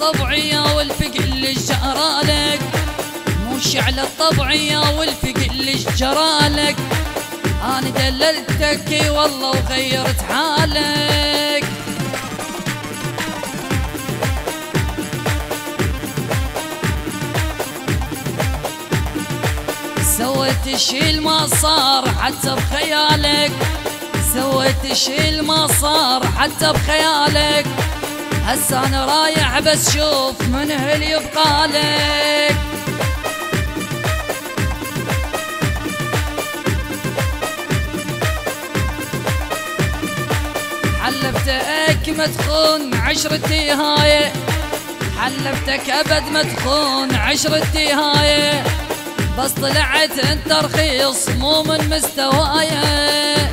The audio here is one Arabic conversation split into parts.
الطبعية والفقل جرالك، مش على الطبعية والفقل جرالك، أنا دللتك والله وغيرت حالك. سويت شي ما صار حتى بخيالك، سويت شي ما صار حتى بخيالك، هسا انا رايح بس شوف من هل يبقالك. حلفتك ما تخون عشرتي هاي، حلفتك ابد ما تخون عشرتي هاي، بس طلعت انت رخيص مو من مستوايا.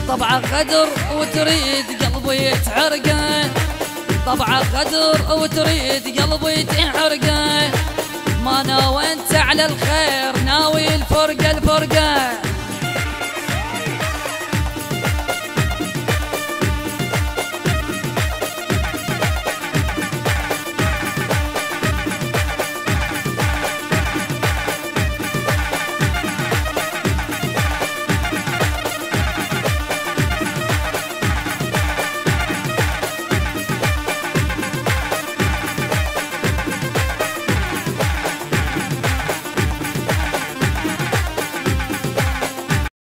طبعا غدر وتريد قلبي يتحرقه، طبعا غدر وتريد قلبي يتحرقه، ما ناوي انت على الخير ناوي الفرقه الفرقه.